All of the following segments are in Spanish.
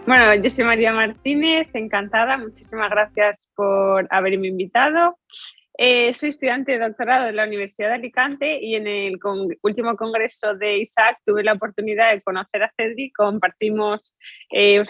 Bueno, yo soy María Martínez, encantada, muchísimas gracias por haberme invitado. Soy estudiante de doctorado de la Universidad de Alicante y en el último congreso de ISAC tuve la oportunidad de conocer a Cedric, compartimos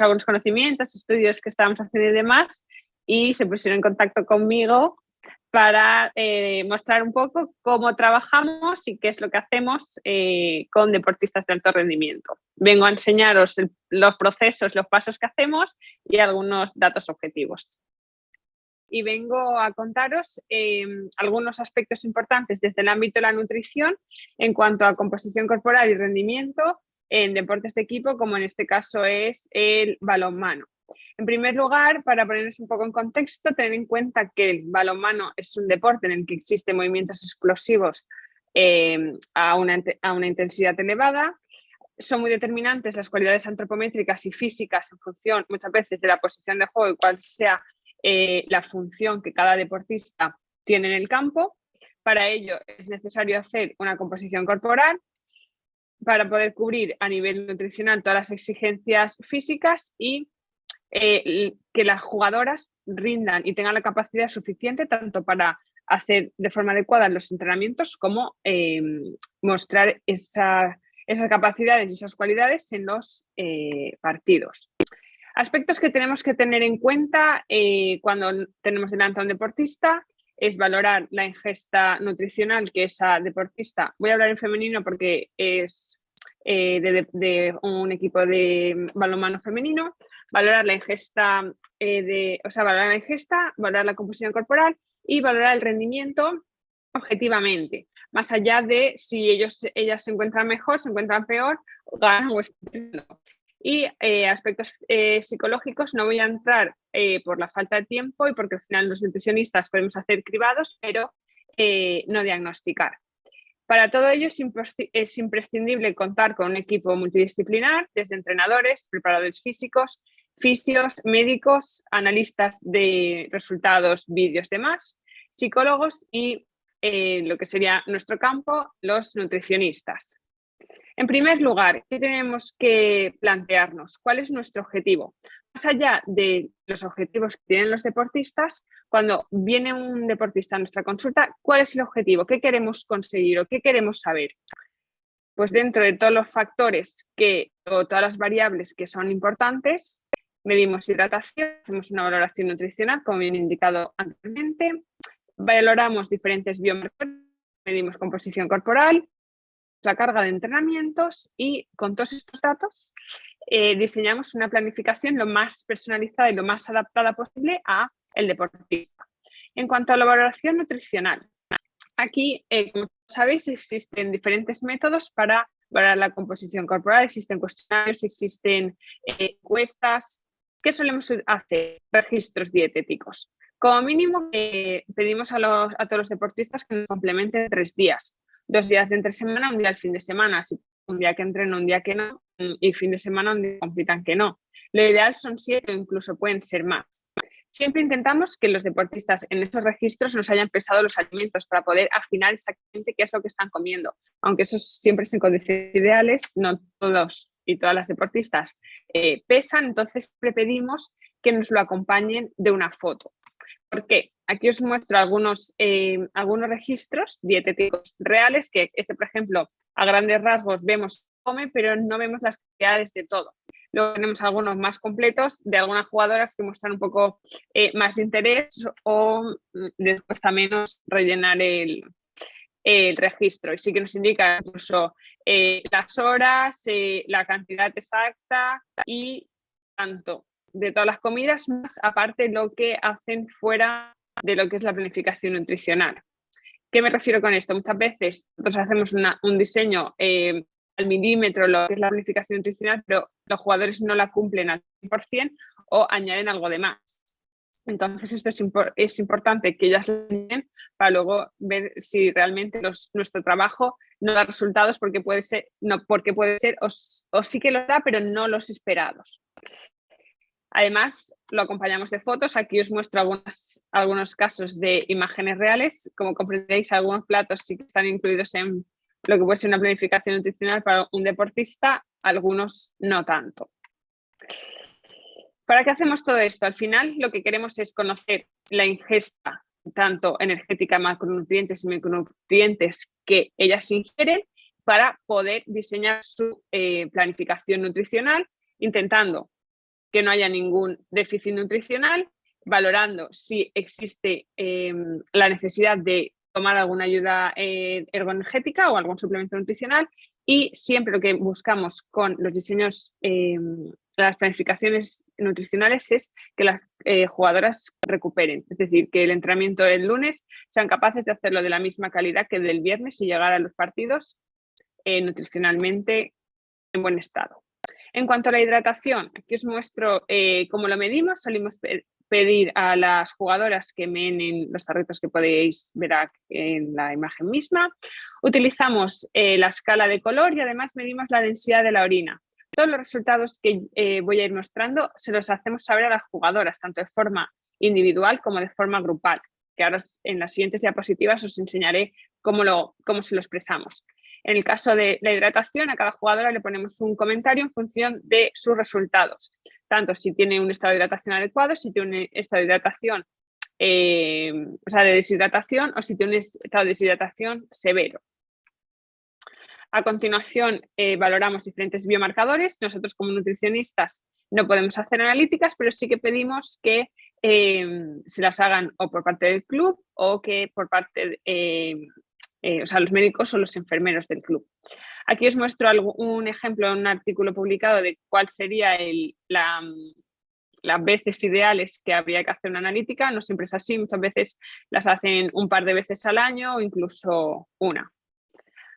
algunos conocimientos, estudios que estábamos haciendo y demás, y se pusieron en contacto conmigo para mostrar un poco cómo trabajamos y qué es lo que hacemos con deportistas de alto rendimiento. Vengo a enseñaros los procesos, los pasos que hacemos y algunos datos objetivos. Y vengo a contaros algunos aspectos importantes desde el ámbito de la nutrición en cuanto a composición corporal y rendimiento en deportes de equipo, como en este caso es el balonmano. En primer lugar, para ponernos un poco en contexto, tener en cuenta que el balonmano es un deporte en el que existen movimientos explosivos a una intensidad elevada. Son muy determinantes las cualidades antropométricas y físicas en función muchas veces de la posición de juego y cuál sea la función que cada deportista tiene en el campo. Para ello es necesario hacer una composición corporal para poder cubrir a nivel nutricional todas las exigencias físicas y que las jugadoras rindan y tengan la capacidad suficiente tanto para hacer de forma adecuada los entrenamientos como mostrar esas capacidades y esas cualidades en los partidos. Aspectos que tenemos que tener en cuenta cuando tenemos delante a un deportista es valorar la ingesta nutricional que esa deportista, voy a hablar en femenino porque es de un equipo de balonmano femenino, valorar la ingesta, valorar la composición corporal y valorar el rendimiento objetivamente, más allá de si ellas se encuentran mejor, se encuentran peor, ganan o no. Y aspectos psicológicos no voy a entrar por la falta de tiempo y porque al final los nutricionistas podemos hacer cribados, pero no diagnosticar. Para todo ello es imprescindible contar con un equipo multidisciplinar, desde entrenadores, preparadores físicos, fisios, médicos, analistas de resultados, vídeos, demás, psicólogos y lo que sería nuestro campo, los nutricionistas. En primer lugar, ¿qué tenemos que plantearnos? ¿Cuál es nuestro objetivo? Más allá de los objetivos que tienen los deportistas, cuando viene un deportista a nuestra consulta, ¿cuál es el objetivo? ¿Qué queremos conseguir o qué queremos saber? Pues dentro de todos los factores o todas las variables que son importantes, medimos hidratación, hacemos una valoración nutricional, como bien indicado anteriormente, valoramos diferentes biomarcadores, medimos composición corporal, la carga de entrenamientos y con todos estos datos diseñamos una planificación lo más personalizada y lo más adaptada posible a el deportista. En cuanto a la valoración nutricional, aquí, como sabéis, existen diferentes métodos para valorar la composición corporal, existen cuestionarios, existen encuestas. ¿Qué solemos hacer? Registros dietéticos. Como mínimo, pedimos a todos los deportistas que nos complementen 3 días. 2 días de entre semana, un día al fin de semana, así un día que entreno, un día que no, y fin de semana un día compitan que no. Lo ideal son 7 o incluso pueden ser más. Siempre intentamos que los deportistas en esos registros nos hayan pesado los alimentos para poder afinar exactamente qué es lo que están comiendo. Aunque eso siempre es en condiciones ideales, no todos y todas las deportistas pesan, entonces siempre pedimos que nos lo acompañen de una foto. ¿Por qué? Aquí os muestro algunos registros dietéticos reales que por ejemplo, a grandes rasgos vemos que come, pero no vemos las cantidades de todo. Luego tenemos algunos más completos de algunas jugadoras que muestran un poco más de interés o les cuesta menos rellenar el registro. Y sí que nos indica incluso las horas, la cantidad exacta y tanto de todas las comidas, más aparte lo que hacen fuera de lo que es la planificación nutricional. ¿Qué me refiero con esto? Muchas veces nosotros hacemos un diseño al milímetro, lo que es la planificación nutricional, pero los jugadores no la cumplen al 100% o añaden algo de más. Entonces, esto es importante que ellas lo den para luego ver si realmente nuestro trabajo no da resultados porque puede ser o sí que lo da, pero no los esperados. Además, lo acompañamos de fotos. Aquí os muestro algunos casos de imágenes reales. Como comprenderéis, algunos platos sí que están incluidos en lo que puede ser una planificación nutricional para un deportista, algunos no tanto. ¿Para qué hacemos todo esto? Al final lo que queremos es conocer la ingesta tanto energética, macronutrientes y micronutrientes que ellas ingieren para poder diseñar su planificación nutricional, intentando que no haya ningún déficit nutricional, valorando si existe la necesidad de tomar alguna ayuda ergoenergética o algún suplemento nutricional, y siempre lo que buscamos con los diseños, las planificaciones nutricionales, es que las jugadoras recuperen, es decir, que el entrenamiento del lunes sean capaces de hacerlo de la misma calidad que del viernes y llegar a los partidos nutricionalmente en buen estado. En cuanto a la hidratación, aquí os muestro cómo lo medimos. Solimos pedir a las jugadoras que meen los tarritos que podéis ver en la imagen misma. Utilizamos la escala de color y además medimos la densidad de la orina. Todos los resultados que voy a ir mostrando se los hacemos saber a las jugadoras, tanto de forma individual como de forma grupal, que ahora en las siguientes diapositivas os enseñaré cómo se lo expresamos. En el caso de la hidratación, a cada jugadora le ponemos un comentario en función de sus resultados, tanto si tiene un estado de hidratación adecuado, si tiene un estado de hidratación, de deshidratación, o si tiene un estado de deshidratación severo. A continuación, valoramos diferentes biomarcadores. Nosotros, como nutricionistas, no podemos hacer analíticas, pero sí que pedimos que se las hagan o por parte del club o que por parte los médicos o los enfermeros del club. Aquí os muestro un ejemplo, un artículo publicado de cuál sería las veces ideales que habría que hacer una analítica. No siempre es así, muchas veces las hacen un par de veces al año o incluso una.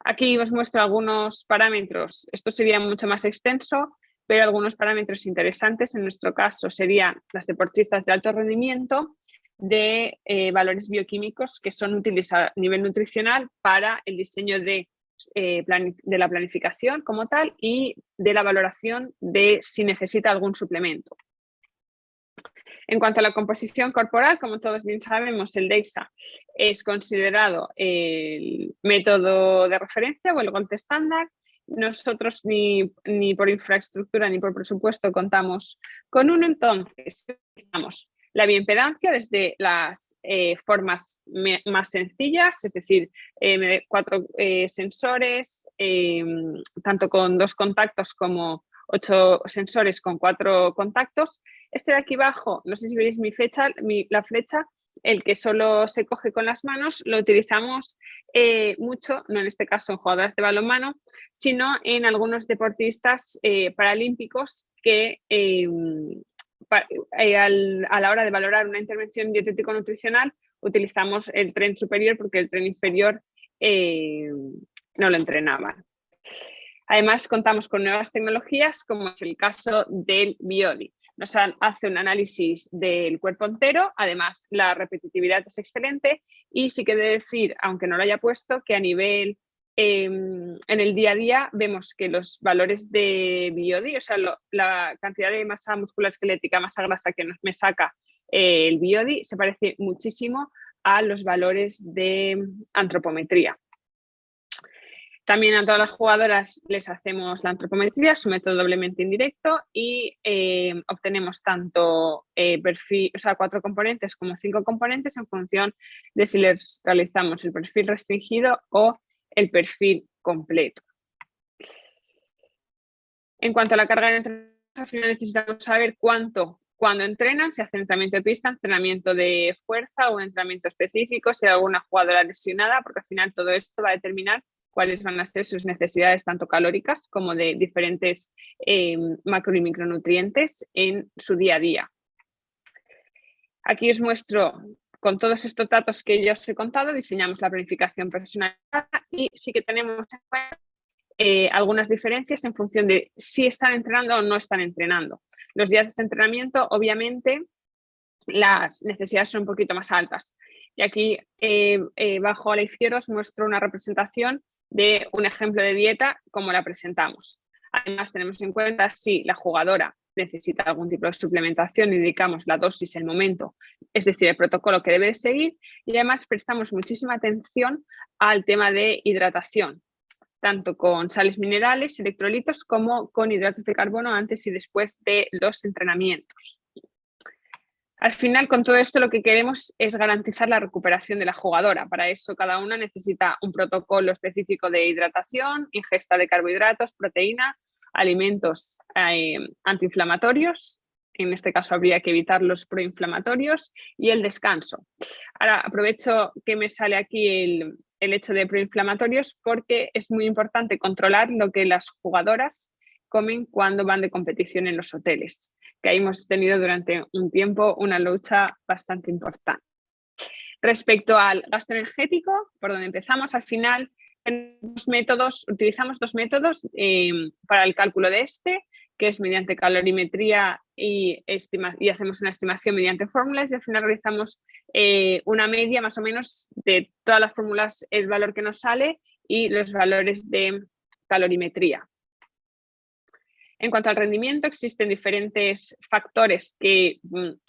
Aquí os muestro algunos parámetros. Esto sería mucho más extenso, pero algunos parámetros interesantes en nuestro caso serían las deportistas de alto rendimiento, de valores bioquímicos que son útiles a nivel nutricional para el diseño de la planificación como tal y de la valoración de si necesita algún suplemento. En cuanto a la composición corporal, como todos bien sabemos, el DEXA es considerado el método de referencia o el gold estándar. Nosotros ni por infraestructura ni por presupuesto contamos con uno, entonces utilizamos la bioimpedancia desde las formas más sencillas, es decir, 4 sensores, tanto con 2 contactos como 8 sensores con 4 contactos. Este de aquí abajo, no sé si veis la flecha, el que solo se coge con las manos, lo utilizamos mucho, no en este caso en jugadoras de balonmano, sino en algunos deportistas paralímpicos que a la hora de valorar una intervención dietético-nutricional utilizamos el tren superior porque el tren inferior no lo entrenaban. Además, contamos con nuevas tecnologías, como es el caso del BioDi. Nos hace un análisis del cuerpo entero, además la repetitividad es excelente y sí que he de decir, aunque no lo haya puesto, que a nivel en el día a día vemos que los valores de BioDi, o sea, la cantidad de masa muscular esquelética, masa grasa que me saca el BioDi, se parece muchísimo a los valores de antropometría. También a todas las jugadoras les hacemos la antropometría, su método doblemente indirecto, y obtenemos tanto 4 componentes como 5 componentes en función de si les realizamos el perfil restringido o el perfil completo. En cuanto a la carga de entrenamiento, al final necesitamos saber cuando entrenan, si hacen entrenamiento de pista, entrenamiento de fuerza o un entrenamiento específico, si hay alguna jugadora lesionada, porque al final todo esto va a determinar cuáles van a ser sus necesidades tanto calóricas como de diferentes macro y micronutrientes en su día a día. Aquí os muestro, con todos estos datos que ya os he contado, diseñamos la planificación personalizada y sí que tenemos en cuenta algunas diferencias en función de si están entrenando o no están entrenando. Los días de entrenamiento, obviamente, las necesidades son un poquito más altas. Y aquí, bajo a la izquierda, os muestro una representación de un ejemplo de dieta como la presentamos. Además, tenemos en cuenta si la jugadora necesita algún tipo de suplementación, indicamos la dosis, el momento, es decir, el protocolo que debe de seguir, y además prestamos muchísima atención al tema de hidratación. tanto con sales minerales, electrolitos, como con hidratos de carbono antes y después de los entrenamientos. Al final, con todo esto, lo que queremos es garantizar la recuperación de la jugadora. Para eso, cada una necesita un protocolo específico de hidratación, ingesta de carbohidratos, proteína, alimentos antiinflamatorios. En este caso, habría que evitar los proinflamatorios y el descanso. Ahora, aprovecho que me sale aquí el hecho de proinflamatorios porque es muy importante controlar lo que las jugadoras comen cuando van de competición en los hoteles, que ahí hemos tenido durante un tiempo una lucha bastante importante. Respecto al gasto energético, por donde empezamos, al final utilizamos dos métodos para el cálculo de este, que es mediante calorimetría y hacemos una estimación mediante fórmulas, y al final realizamos una media más o menos de todas las fórmulas, el valor que nos sale y los valores de calorimetría. En cuanto al rendimiento, existen diferentes factores que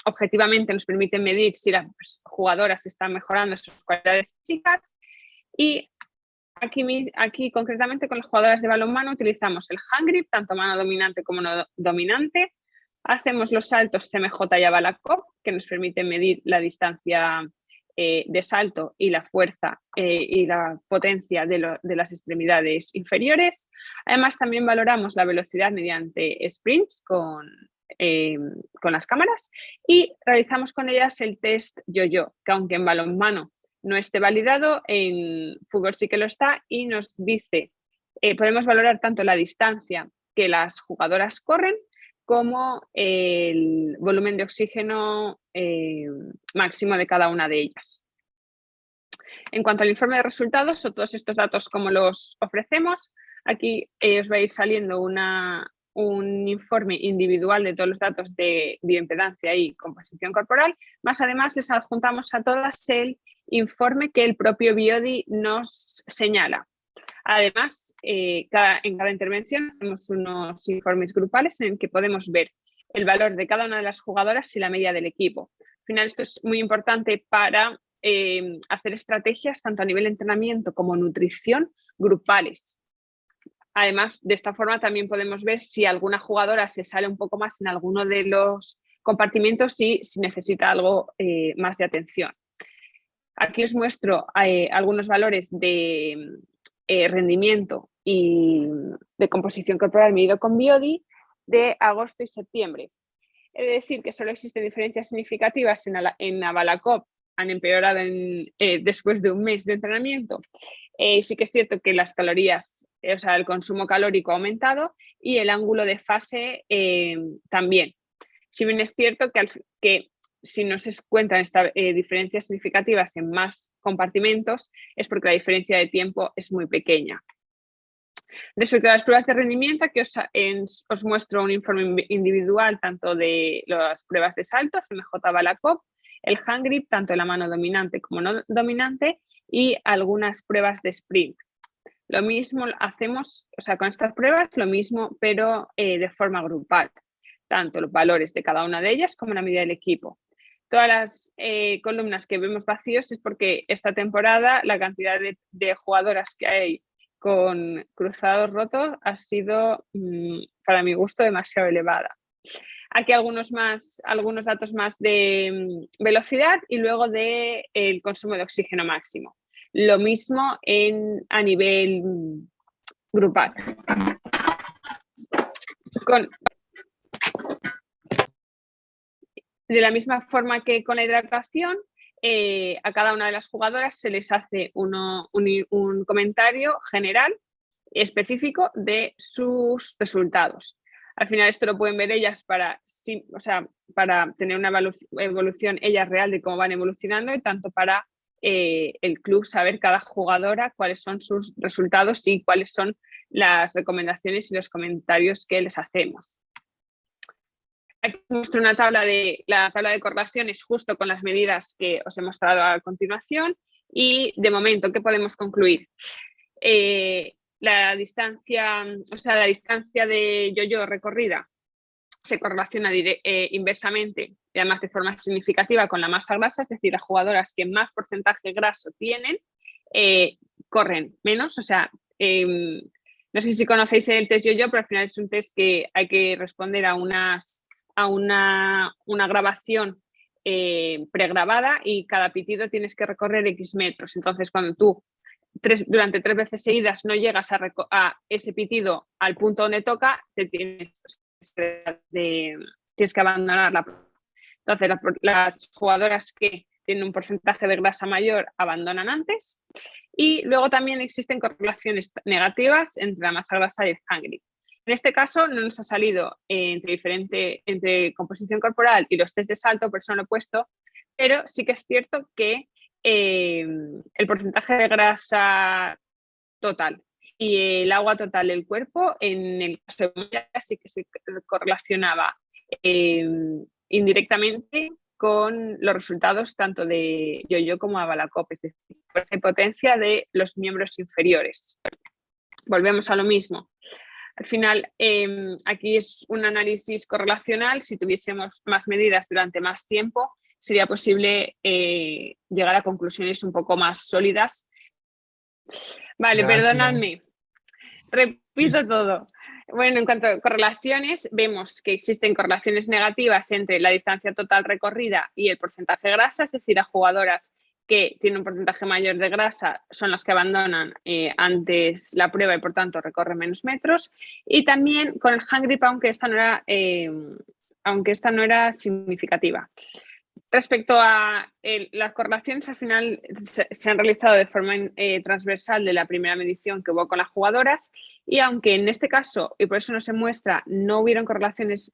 objetivamente nos permiten medir si las jugadoras están mejorando sus cualidades físicas, y aquí concretamente con las jugadoras de balonmano utilizamos el hand grip, tanto mano dominante como no dominante. Hacemos los saltos CMJ y Abalakov, que nos permiten medir la distancia de salto y la fuerza y la potencia de las extremidades inferiores. Además, también valoramos la velocidad mediante sprints con las cámaras, y realizamos con ellas el test yo-yo, que aunque en balonmano no esté validado, en fútbol sí que lo está, y nos dice, podemos valorar tanto la distancia que las jugadoras corren como el volumen de oxígeno máximo de cada una de ellas. En cuanto al informe de resultados, son todos estos datos como los ofrecemos. Aquí os va a ir saliendo un informe individual de todos los datos de bioimpedancia y composición corporal, más además les adjuntamos a todas el informe que el propio BioDi nos señala. Además, en cada intervención hacemos unos informes grupales en el que podemos ver el valor de cada una de las jugadoras y la media del equipo. Al final, esto es muy importante para hacer estrategias tanto a nivel de entrenamiento como nutrición grupales. Además, de esta forma también podemos ver si alguna jugadora se sale un poco más en alguno de los compartimentos y si necesita algo más de atención. Aquí os muestro algunos valores de rendimiento y de composición corporal medido con BioDi de agosto y septiembre. He de decir que solo existen diferencias significativas en Abalakov, han empeorado después de un mes de entrenamiento. Sí que es cierto que las calorías, o sea, el consumo calórico ha aumentado y el ángulo de fase también. Si bien es cierto que si no se encuentran estas diferencias significativas en más compartimentos, es porque la diferencia de tiempo es muy pequeña. Respecto a las pruebas de rendimiento, aquí os muestro un informe individual tanto de las pruebas de salto, CMJ Abalakov, el hand grip, tanto en la mano dominante como no dominante, y algunas pruebas de sprint. Lo mismo hacemos, o sea, con estas pruebas, lo mismo, pero de forma grupal, tanto los valores de cada una de ellas como la medida del equipo. Todas las columnas que vemos vacíos es porque esta temporada la cantidad de jugadoras que hay con cruzados rotos ha sido, para mi gusto, demasiado elevada. Aquí algunos datos más de velocidad y luego del consumo de oxígeno máximo. Lo mismo a nivel grupal. De la misma forma que con la hidratación, a cada una de las jugadoras se les hace un comentario general específico de sus resultados. Al final esto lo pueden ver ellas para tener una evolución ellas real de cómo van evolucionando, y tanto para el club saber cada jugadora cuáles son sus resultados y cuáles son las recomendaciones y los comentarios que les hacemos. Aquí os muestro la tabla de correlaciones justo con las medidas que os he mostrado a continuación, y de momento, ¿qué podemos concluir? La distancia de yo-yo recorrida se correlaciona inversamente y además de forma significativa con la masa grasa, es decir, las jugadoras que más porcentaje graso tienen corren menos, o sea, no sé si conocéis el test Yo-Yo, pero al final es un test que hay que responder a una grabación pregrabada y cada pitido tienes que recorrer X metros. Entonces, cuando tú durante 3 veces seguidas no llegas a ese pitido al punto donde toca, tienes que abandonar la prueba. Entonces, las jugadoras que tienen un porcentaje de grasa mayor abandonan antes, y luego también existen correlaciones negativas entre la masa grasa y el hungry. En este caso no nos ha salido entre composición corporal y los test de salto, por eso no lo he puesto, pero sí que es cierto que el porcentaje de grasa total y el agua total del cuerpo, en el caso de Moya, sí que se correlacionaba indirectamente con los resultados tanto de Yo-Yo como de Abalacop, es decir, fuerza y potencia de los miembros inferiores. Volvemos a lo mismo. Al final, aquí es un análisis correlacional. Si tuviésemos más medidas durante más tiempo, sería posible llegar a conclusiones un poco más sólidas. Vale, Gracias. perdonadme. Repito todo. Bueno, en cuanto a correlaciones, vemos que existen correlaciones negativas entre la distancia total recorrida y el porcentaje de grasa, es decir, a jugadoras que tienen un porcentaje mayor de grasa son las que abandonan antes la prueba y por tanto recorren menos metros. Y también con el hungry pound, aunque esta no era significativa. Respecto a las correlaciones, al final se han realizado de forma transversal de la primera medición que hubo con las jugadoras, y aunque en este caso, y por eso no se muestra, no hubieron correlaciones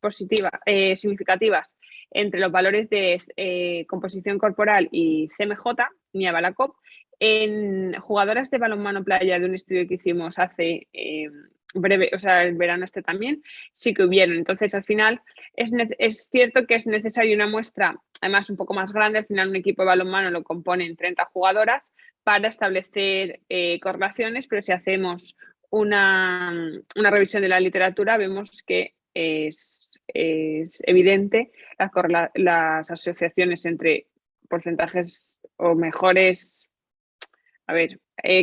significativas entre los valores de composición corporal y CMJ ni Abalacop, en jugadoras de balonmano playa de un estudio que hicimos hace breve, o sea, el verano también, sí que hubieron. Entonces, al final, es cierto que es necesaria una muestra, además un poco más grande. Al final un equipo de balonmano lo componen 30 jugadoras para establecer correlaciones, pero si hacemos una revisión de la literatura vemos que es evidente las asociaciones entre porcentajes o mejores,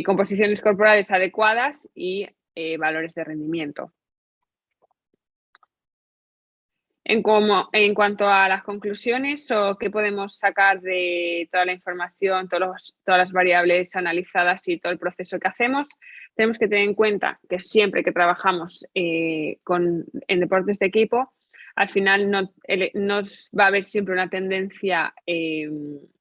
composiciones corporales adecuadas y valores de rendimiento. En cuanto a las conclusiones o qué podemos sacar de toda la información, todas las variables analizadas y todo el proceso que hacemos, tenemos que tener en cuenta que siempre que trabajamos en deportes de equipo, al final no va a haber siempre una tendencia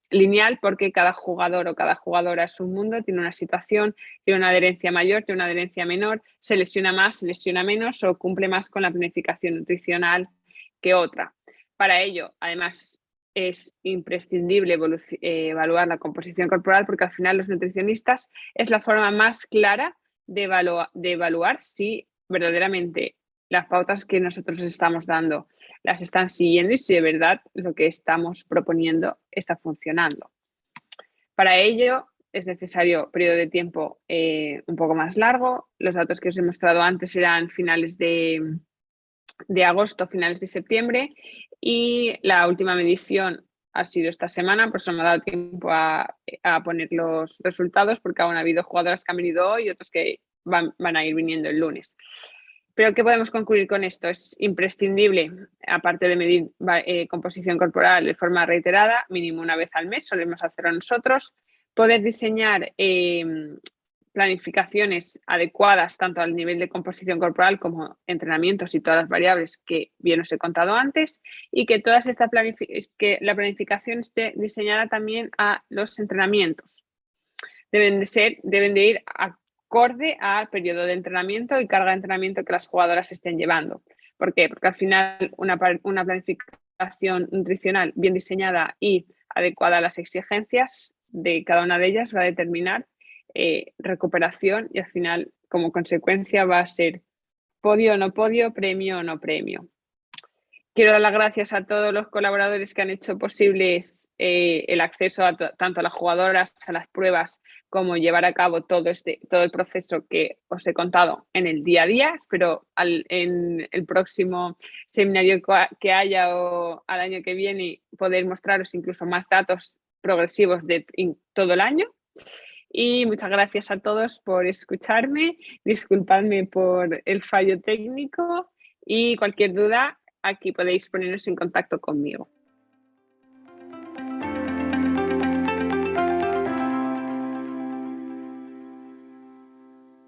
lineal, porque cada jugador o cada jugadora es un mundo, tiene una situación, tiene una adherencia mayor, tiene una adherencia menor, se lesiona más, se lesiona menos o cumple más con la planificación nutricional que otra. Para ello, además, es imprescindible evaluar la composición corporal, porque al final los nutricionistas es la forma más clara de evaluar si verdaderamente las pautas que nosotros estamos dando las están siguiendo y si de verdad lo que estamos proponiendo está funcionando. Para ello es necesario periodo de tiempo un poco más largo. Los datos que os he mostrado antes eran finales de agosto, finales de septiembre, y la última medición ha sido esta semana, pues no me ha dado tiempo a poner los resultados, porque aún ha habido jugadoras que han venido hoy y otros que van a ir viniendo el lunes. Pero ¿qué podemos concluir con esto? Es imprescindible, aparte de medir composición corporal de forma reiterada, mínimo una vez al mes, solemos hacerlo nosotros, poder diseñar planificaciones adecuadas tanto al nivel de composición corporal como entrenamientos y todas las variables que bien os he contado antes, y que que la planificación esté diseñada también a los entrenamientos. Deben de ir acorde al periodo de entrenamiento y carga de entrenamiento que las jugadoras estén llevando. ¿Por qué? Porque al final una planificación nutricional bien diseñada y adecuada a las exigencias de cada una de ellas va a determinar recuperación, y al final, como consecuencia, va a ser podio o no podio, premio o no premio. Quiero dar las gracias a todos los colaboradores que han hecho posibles el acceso tanto a las jugadoras, a las pruebas, como llevar a cabo todo el proceso que os he contado en el día a día. Espero en el próximo seminario que haya o al año que viene poder mostraros incluso más datos progresivos de todo el año. Y muchas gracias a todos por escucharme. Disculpadme por el fallo técnico y cualquier duda, aquí podéis poneros en contacto conmigo.